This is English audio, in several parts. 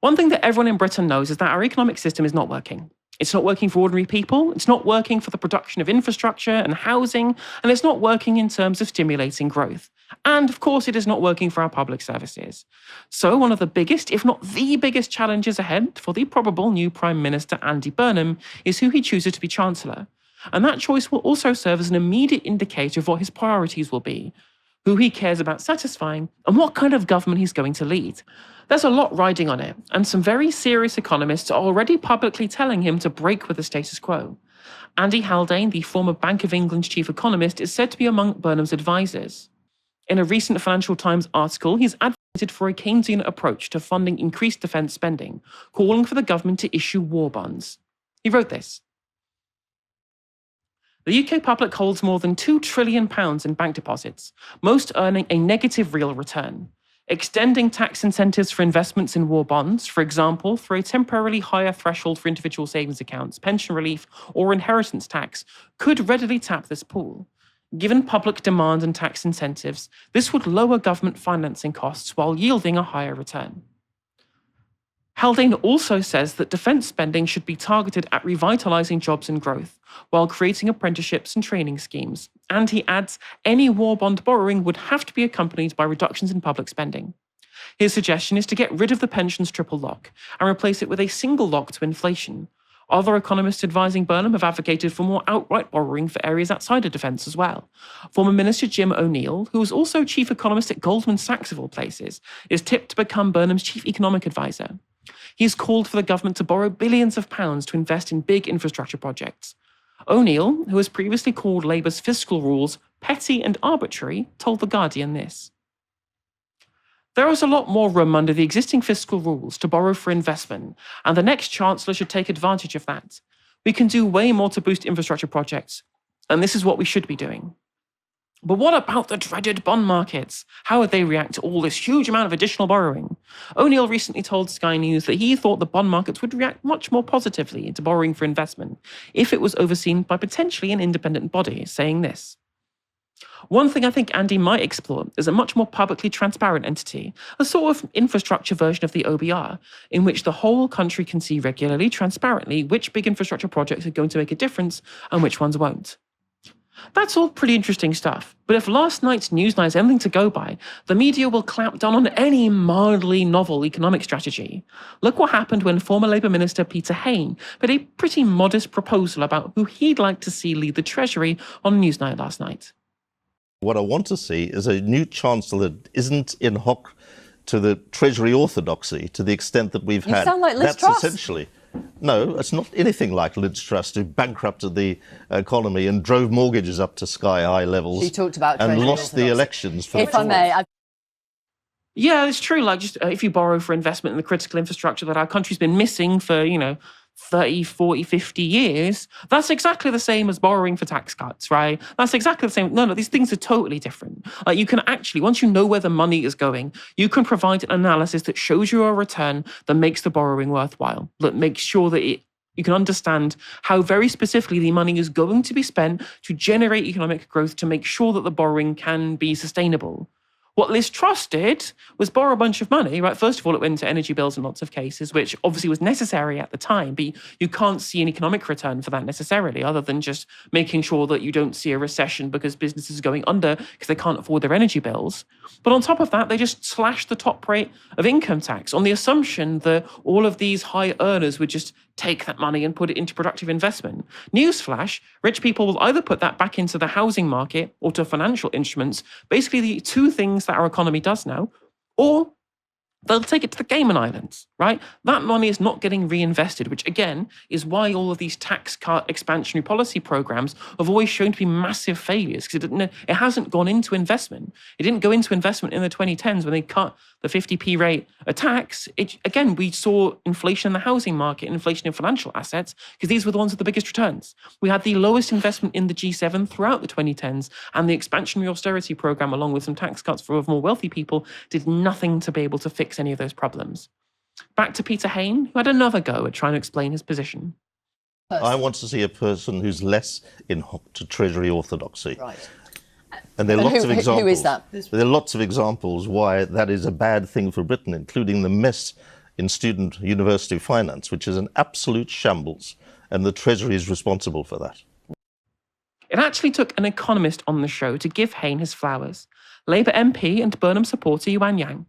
One thing that everyone in Britain knows is that our economic system is not working. It's not working for ordinary people, it's not working for the production of infrastructure and housing, and it's not working in terms of stimulating growth. And of course, it is not working for our public services. So one of the biggest, if not the biggest challenges ahead for the probable new Prime Minister Andy Burnham is who he chooses to be Chancellor. And that choice will also serve as an immediate indicator of what his priorities will be, who he cares about satisfying, and what kind of government he's going to lead. There's a lot riding on it, and some very serious economists are already publicly telling him to break with the status quo. Andy Haldane, the former Bank of England's chief economist, is said to be among Burnham's advisors. In a recent Financial Times article, he's advocated for a Keynesian approach to funding increased defence spending, calling for the government to issue war bonds. He wrote this: "The UK public holds more than £2 trillion in bank deposits, most earning a negative real return. Extending tax incentives for investments in war bonds, for example, through a temporarily higher threshold for individual savings accounts, pension relief, or inheritance tax, could readily tap this pool. Given public demand and tax incentives, this would lower government financing costs while yielding a higher return." Haldane also says that defence spending should be targeted at revitalising jobs and growth, while creating apprenticeships and training schemes. And he adds, any war bond borrowing would have to be accompanied by reductions in public spending. His suggestion is to get rid of the pensions triple lock and replace it with a single lock to inflation. Other economists advising Burnham have advocated for more outright borrowing for areas outside of defence as well. Former Minister Jim O'Neill, who was also chief economist at Goldman Sachs of all places, is tipped to become Burnham's chief economic advisor. He's called for the government to borrow billions of pounds to invest in big infrastructure projects. O'Neill, who has previously called Labour's fiscal rules petty and arbitrary, told The Guardian this: "There is a lot more room under the existing fiscal rules to borrow for investment, and the next Chancellor should take advantage of that. We can do way more to boost infrastructure projects, and this is what we should be doing." But what about the dreaded bond markets? How would they react to all this huge amount of additional borrowing? O'Neill recently told Sky News that he thought the bond markets would react much more positively to borrowing for investment if it was overseen by potentially an independent body, saying this: "One thing I think Andy might explore is a much more publicly transparent entity, a sort of infrastructure version of the OBR, in which the whole country can see regularly, transparently, which big infrastructure projects are going to make a difference and which ones won't." That's all pretty interesting stuff, but if last night's Newsnight is anything to go by, the media will clamp down on any mildly novel economic strategy. Look what happened when former Labour Minister Peter Hain made a pretty modest proposal about who he'd like to see lead the Treasury on Newsnight last night. What I want to see is a new Chancellor that isn't in hoc to the Treasury orthodoxy to the extent that we've had. You sound like Liz Truss. That's essentially... No, it's not anything like Liz Truss, who bankrupted the economy and drove mortgages up to sky-high levels. She talked about and Treasury lost the elections. For if I may, Yeah, it's true. Like, just if you borrow for investment in the critical infrastructure that our country's been missing for, 30, 40, 50 years, that's exactly the same as borrowing for tax cuts, right? That's exactly the same. No, these things are totally different. Like, you can actually, once you know where the money is going, you can provide an analysis that shows you a return that makes the borrowing worthwhile, that makes sure that you can understand how very specifically the money is going to be spent to generate economic growth, to make sure that the borrowing can be sustainable. What Liz Truss did was borrow a bunch of money, right? First of all, it went into energy bills in lots of cases, which obviously was necessary at the time, but you can't see an economic return for that necessarily, other than just making sure that you don't see a recession because businesses are going under because they can't afford their energy bills. But on top of that, they just slashed the top rate of income tax on the assumption that all of these high earners would just take that money and put it into productive investment. Newsflash, rich people will either put that back into the housing market or to financial instruments, basically the two things that our economy does now, or they'll take it to the Cayman Islands, right? That money is not getting reinvested, which again is why all of these tax cut expansionary policy programs have always shown to be massive failures, because it hasn't gone into investment. It didn't go into investment in the 2010s when they cut the 50p rate of tax. Again, we saw inflation in the housing market, inflation in financial assets, because these were the ones with the biggest returns. We had the lowest investment in the G7 throughout the 2010s, and the expansionary austerity program, along with some tax cuts for more wealthy people, did nothing to be able to fix any of those problems. Back to Peter Hain, who had another go at trying to explain his position. I want to see a person who's less in hoc to Treasury orthodoxy. Right. And there are lots of examples. Who is that? There are lots of examples why that is a bad thing for Britain, including the mess in student university finance, which is an absolute shambles, and the Treasury is responsible for that. It actually took an economist on the show to give Hayne his flowers, Labour MP and Burnham supporter Yuan Yang.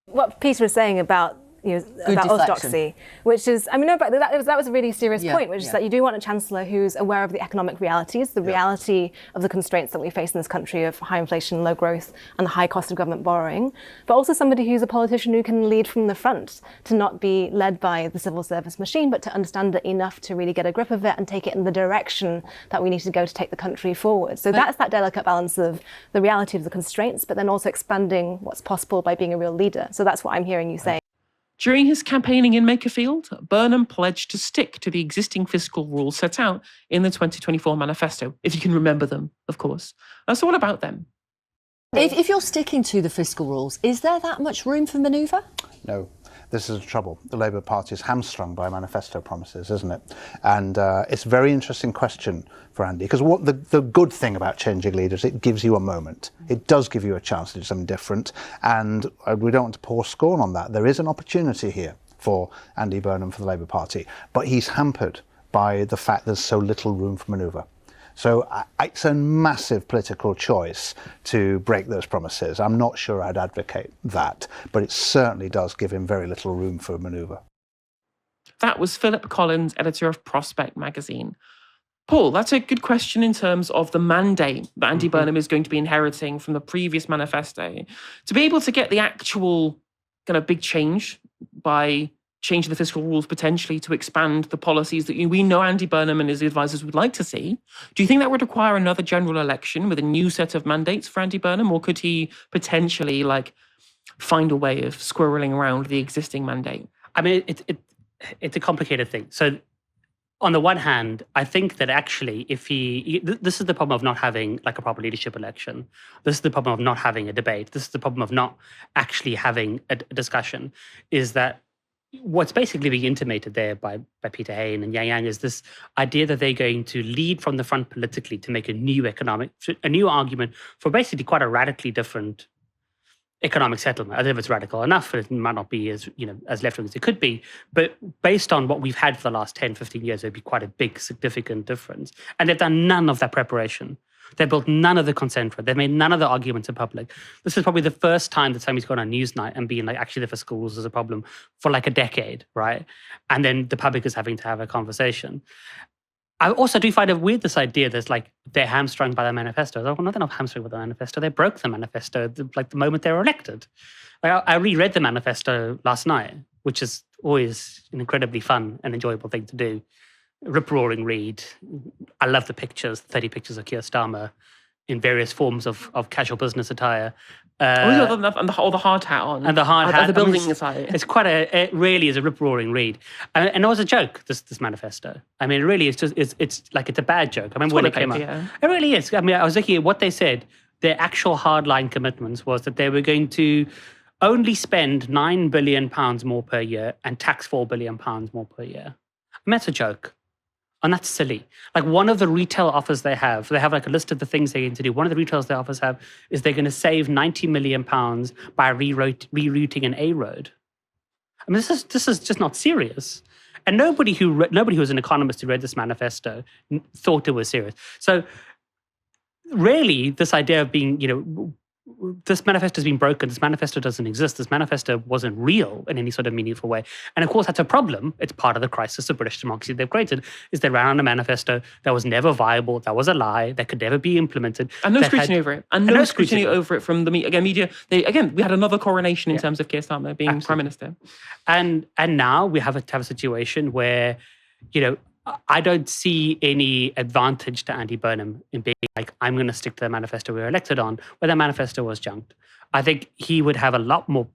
What Peter was saying about about orthodoxy, which is, I mean, no, but that was a really serious point, which is that you do want a chancellor who's aware of the economic realities, the reality of the constraints that we face in this country of high inflation, low growth, and the high cost of government borrowing, but also somebody who's a politician who can lead from the front, to not be led by the civil service machine, but to understand it enough to really get a grip of it and take it in the direction that we need to go to take the country forward. So that's that delicate balance of the reality of the constraints, but then also expanding what's possible by being a real leader. So that's what I'm hearing you say. During his campaigning in Makerfield, Burnham pledged to stick to the existing fiscal rules set out in the 2024 manifesto, if you can remember them, of course. So what about them? If you're sticking to the fiscal rules, is there that much room for manoeuvre? No. This is the trouble. The Labour Party is hamstrung by manifesto promises, isn't it? And it's a very interesting question for Andy, because what the good thing about changing leaders, it gives you a moment. It does give you a chance to do something different, and we don't want to pour scorn on that. There is an opportunity here for Andy Burnham for the Labour Party, but he's hampered by the fact there's so little room for manoeuvre. So it's a massive political choice to break those promises. I'm not sure I'd advocate that, but it certainly does give him very little room for manoeuvre. That was Philip Collins, editor of Prospect magazine. Paul, that's a good question in terms of the mandate that Andy Burnham is going to be inheriting from the previous manifesto. To be able to get the actual kind of big change by changing the fiscal rules potentially to expand the policies that we know Andy Burnham and his advisors would like to see. Do you think that would require another general election with a new set of mandates for Andy Burnham, or could he potentially find a way of squirreling around the existing mandate? I mean, it's a complicated thing. So on the one hand, I think that actually this is the problem of not having a proper leadership election. This is the problem of not having a debate. This is the problem of not actually having a discussion, is that what's basically being intimated there by Peter Hayne and Yang is this idea that they're going to lead from the front politically to make a new argument for basically quite a radically different economic settlement. I don't know if it's radical enough, it might not be as left-wing as it could be, but based on what we've had for the last 10, 15 years, it'd be quite a big, significant difference. And they've done none of that preparation. They built none of the consent for it. They've made none of the arguments in public. This is probably the first time that somebody's gone on Newsnight and been actually the fiscal rules is a problem for a decade, right? And then the public is having to have a conversation. I also do find it weird, this idea that they're hamstrung by the manifesto. Well, no, they're not hamstrung by the manifesto. They broke the manifesto the moment they were elected. I reread the manifesto last night, which is always an incredibly fun and enjoyable thing to do. Rip-roaring read. I love the pictures, 30 pictures of Keir Starmer in various forms of casual business attire. And the hard hat on. And the hard hat. The building side. It's it really is a rip-roaring read. And it was a joke, this manifesto. I mean, it really is it's a bad joke. I remember when it came out. Yeah. It really is. I mean, I was looking at what they said. Their actual hardline commitments was that they were going to only spend £9 billion more per year and tax £4 billion more per year. I mean, that's a joke. And that's silly. One of the retail offers they have a list of the things they're going to do. One of the retail offers have is they're going to save £90 million by rerouting an A road. I mean, this is just not serious. And nobody who was an economist who read this manifesto thought it was serious. So really, this idea of being, this manifesto has been broken. This manifesto doesn't exist. This manifesto wasn't real in any sort of meaningful way. And of course, that's a problem. It's part of the crisis of British democracy they've created, is they ran on a manifesto that was never viable, that was a lie, that could never be implemented. And no scrutiny over it. And no scrutiny over it from the media. We had another coronation in terms of Keir Starmer being Prime Minister. And now we have a situation where, I don't see any advantage to Andy Burnham in being I'm going to stick to the manifesto we were elected on, where the manifesto was junked. I think he would have a lot more,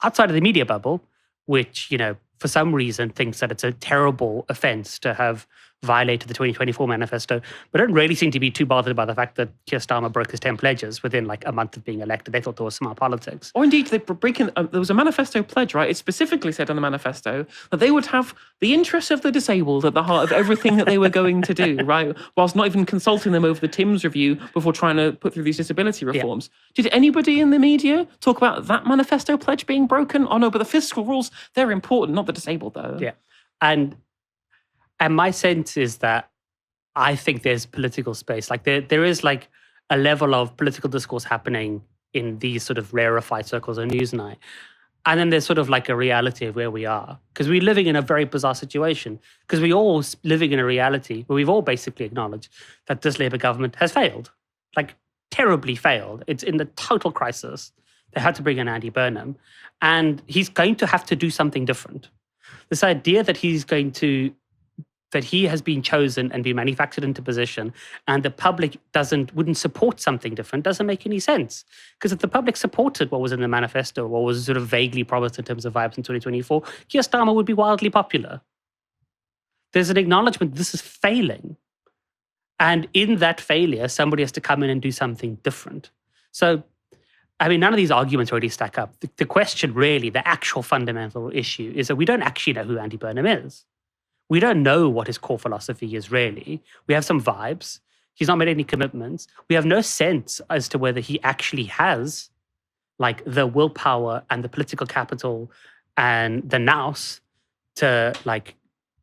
outside of the media bubble, which, for some reason thinks that it's a terrible offense to have violated the 2024 manifesto, but don't really seem to be too bothered by the fact that Keir Starmer broke his 10 pledges within like a month of being elected. They thought there was smart politics. Or indeed, they breaking. There was a manifesto pledge, right? It specifically said on the manifesto that they would have the interests of the disabled at the heart of everything that they were going to do, right? Whilst not even consulting them over the Timms review before trying to put through these disability reforms. Yeah. Did anybody in the media talk about that manifesto pledge being broken? Oh no, but the fiscal rules, they're important, not the disabled though. Yeah. And my sense is that I think there's political space. Like there is like a level of political discourse happening in these sort of rarefied circles of Newsnight. And then there's sort of like a reality of where we are. Because we're living in a very bizarre situation. Because we're all living in a reality where we've all basically acknowledged that this Labour government has failed. Like terribly failed. It's in the total crisis. They had to bring in Andy Burnham. And he's going to have to do something different. This idea that he has been chosen and been manufactured into position and the public wouldn't support something different doesn't make any sense. Because if the public supported what was in the manifesto, what was sort of vaguely promised in terms of vibes in 2024, Keir Starmer would be wildly popular. There's an acknowledgement this is failing. And in that failure, somebody has to come in and do something different. So, I mean, none of these arguments really stack up. The question really, the actual fundamental issue is that we don't actually know who Andy Burnham is. We don't know what his core philosophy is really. We have some vibes. He's not made any commitments. We have no sense as to whether he actually has like the willpower and the political capital and the nous to like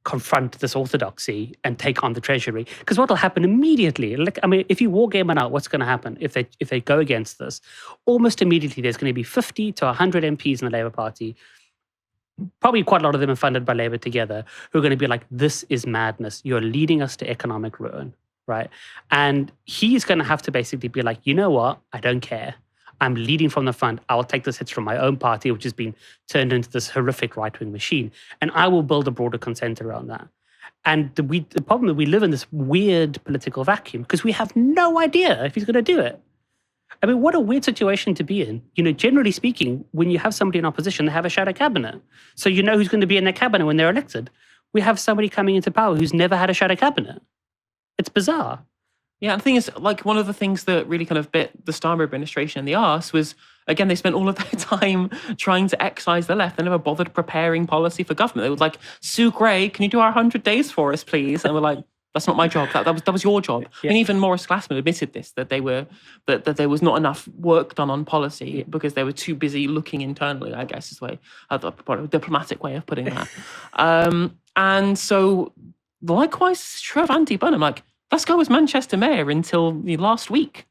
confront this orthodoxy and take on the treasury. Because what will happen immediately, like, I mean, if you wargame it out, what's going to happen if they go against this? Almost immediately, there's going to be 50 to 100 MPs in the Labour Party, probably quite a lot of them are funded by Labour together, who are going to be like, this is madness. You're leading us to economic ruin, right? And he's going to have to basically be like, you know what? I don't care. I'm leading from the front. I will take the hits from my own party, which has been turned into this horrific right-wing machine. And I will build a broader consent around that. And the problem is we live in this weird political vacuum because we have no idea if he's going to do it. I mean, what a weird situation to be in. You know, generally speaking, when you have somebody in opposition, they have a shadow cabinet. So you know who's going to be in their cabinet when they're elected. We have somebody coming into power who's never had a shadow cabinet. It's bizarre. Yeah, and the thing is, like, one of the things that really kind of bit the Starmer administration in the arse was, again, they spent all of their time trying to excise the left. They never bothered preparing policy for government. They would like, Sue Gray, can you do our 100 days for us, please? And we're like, that's not my job. That was your job. Yeah. And even Maurice Glassman admitted this, that there was not enough work done on policy because they were too busy looking internally, I guess is the way, a diplomatic way of putting that. And so, likewise, true of Andy Burnham, like, this guy was Manchester Mayor until last week.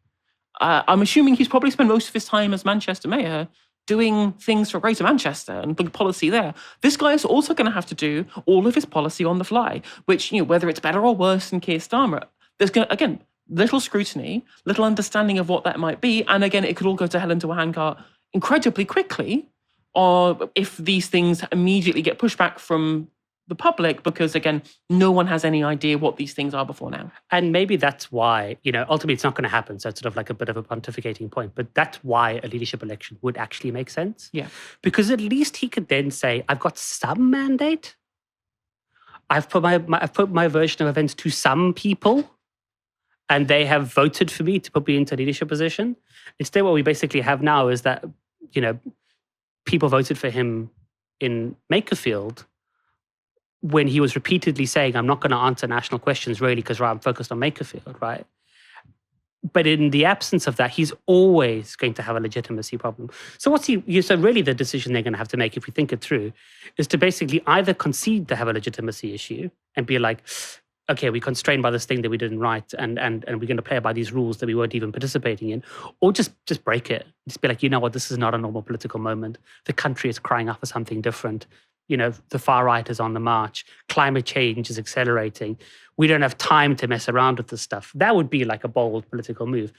I'm assuming he's probably spent most of his time as Manchester Mayor doing things for Greater Manchester and big policy there. This guy is also going to have to do all of his policy on the fly, which, whether it's better or worse than Keir Starmer, there's going to, again, little scrutiny, little understanding of what that might be. And again, it could all go to hell into a handcart incredibly quickly, or if these things immediately get pushed back from the public, because again, no one has any idea what these things are before now. And maybe that's why, ultimately it's not going to happen. So it's sort of like a bit of a pontificating point, but that's why a leadership election would actually make sense. Yeah. Because at least he could then say, I've got some mandate. I've put my version of events to some people and they have voted for me to put me into a leadership position. Instead, what we basically have now is that, people voted for him in Makerfield when he was repeatedly saying, I'm not going to answer national questions really because I'm focused on Makerfield, right? But in the absence of that, he's always going to have a legitimacy problem. So so really the decision they're going to have to make, if we think it through, is to basically either concede to have a legitimacy issue and be like, okay, we're constrained by this thing that we didn't write and we're going to play by these rules that we weren't even participating in, or just break it. Just be like, you know what, this is not a normal political moment. The country is crying out for something different. The far right is on the march. Climate change is accelerating. We don't have time to mess around with this stuff. That would be like a bold political move.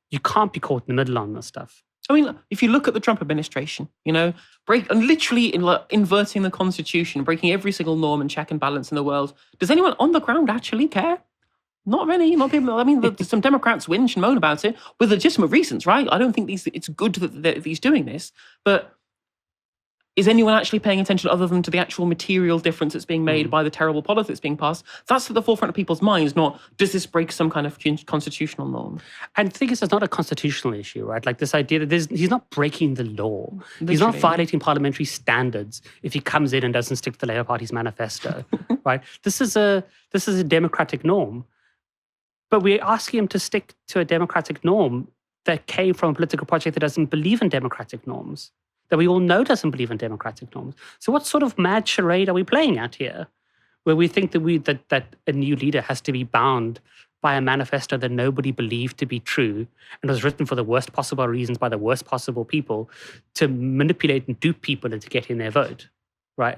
You can't be caught in the middle on this stuff. I mean, if you look at the Trump administration, literally inverting the Constitution, breaking every single norm and check and balance in the world, does anyone on the ground actually care? Not many, not people. I mean, some Democrats whinge and moan about it with legitimate reasons, right? I don't think it's good that he's doing this, but is anyone actually paying attention other than to the actual material difference that's being made by the terrible policy that's being passed? That's at the forefront of people's minds, not does this break some kind of constitutional norm? And the thing is, it's not a constitutional issue, right? Like this idea that he's not breaking the law. Literally. He's not violating parliamentary standards if he comes in and doesn't stick to the Labour Party's manifesto, right? This is a democratic norm. But we're asking him to stick to a democratic norm that came from a political project that doesn't believe in democratic norms, that we all know doesn't believe in democratic norms. So what sort of mad charade are we playing at here, where we think that a new leader has to be bound by a manifesto that nobody believed to be true and was written for the worst possible reasons by the worst possible people to manipulate and dupe people into getting their vote, right?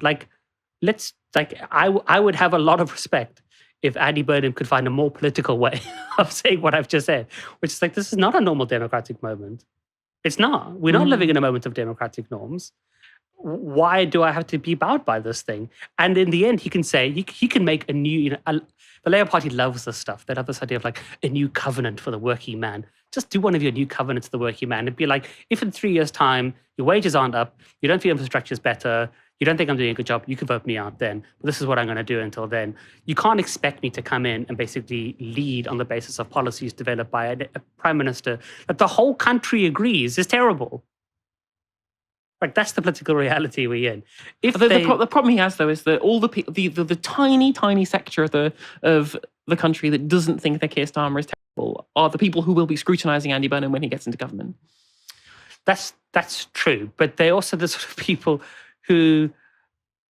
I would have a lot of respect if Andy Burnham could find a more political way of saying what I've just said, which is like, this is not a normal democratic moment. It's not. We're not living in a moment of democratic norms. Why do I have to be bound by this thing? And in the end, he can say, he can make a new, the Labour Party loves this stuff. They have this idea of like a new covenant for the working man. Just do one of your new covenants to the working man. It'd be like, if in 3 years' time, your wages aren't up, you don't feel infrastructure is better, you don't think I'm doing a good job, you can vote me out then. But this is what I'm going to do until then. You can't expect me to come in and basically lead on the basis of policies developed by a prime minister that the whole country agrees is terrible. Like, that's the political reality we're in. The problem he has, though, is that all the tiny, tiny sector of the country that doesn't think that Keir Starmer is terrible are the people who will be scrutinising Andy Burnham when he gets into government. That's true. But they're also the sort of people who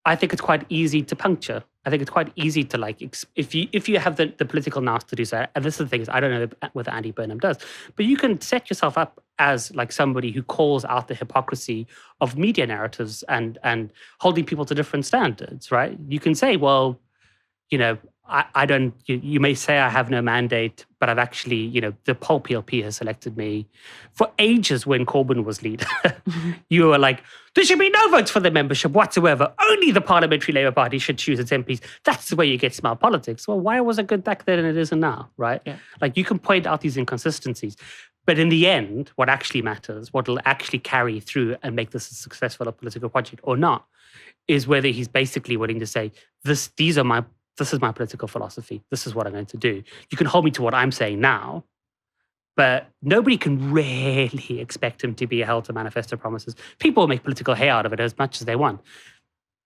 I think it's quite easy to puncture. I think it's quite easy to, like, if you have the political nous to do so, and this is the thing, I don't know whether Andy Burnham does, but you can set yourself up as like somebody who calls out the hypocrisy of media narratives and holding people to different standards, right? You can say, well, I don't, you may say I have no mandate, but I've actually, the whole PLP has selected me. For ages when Corbyn was leader, you were like, there should be no votes for the membership whatsoever. Only the Parliamentary Labour Party should choose its MPs. That's the way you get smart politics. Well, why was it good back then and it isn't now, right? Yeah. Like, you can point out these inconsistencies. But in the end, what actually matters, what will actually carry through and make this a successful political project or not, is whether he's basically willing to say, this is my political philosophy. This is what I'm going to do. You can hold me to what I'm saying now, but nobody can really expect him to be held to manifesto promises. People will make political hay out of it as much as they want.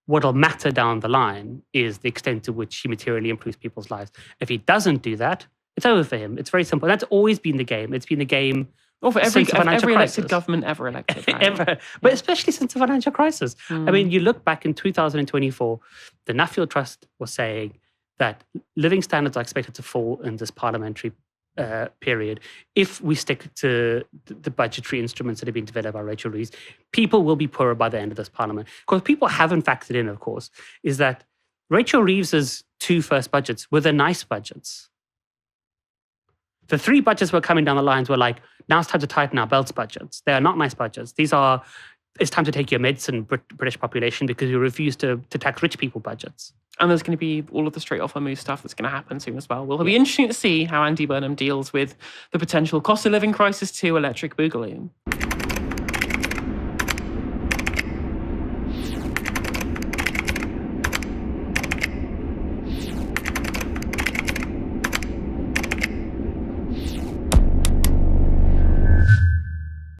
What'll matter down the line is the extent to which he materially improves people's lives. If he doesn't do that, it's over for him. It's very simple. That's always been the game. It's been the game for every crisis. elected government ever elected. Right? Ever. But especially since the financial crisis. I mean, you look back in 2024, the Nuffield Trust was saying that living standards are expected to fall in this parliamentary period if we stick to the budgetary instruments that have been developed by Rachel Reeves. People will be poorer by the end of this parliament. Because people haven't factored in, of course, is that Rachel Reeves's 2 first budgets were the nice budgets. The 3 budgets were coming down the lines were like, now it's time to tighten our belts budgets. They are not nice budgets. It's time to take your medicine, British population, because you refuse to tax rich people budgets. And there's going to be all of the straight off our move stuff that's going to happen soon as well. Well, it'll be interesting to see how Andy Burnham deals with the potential cost of living crisis to electric boogaloo.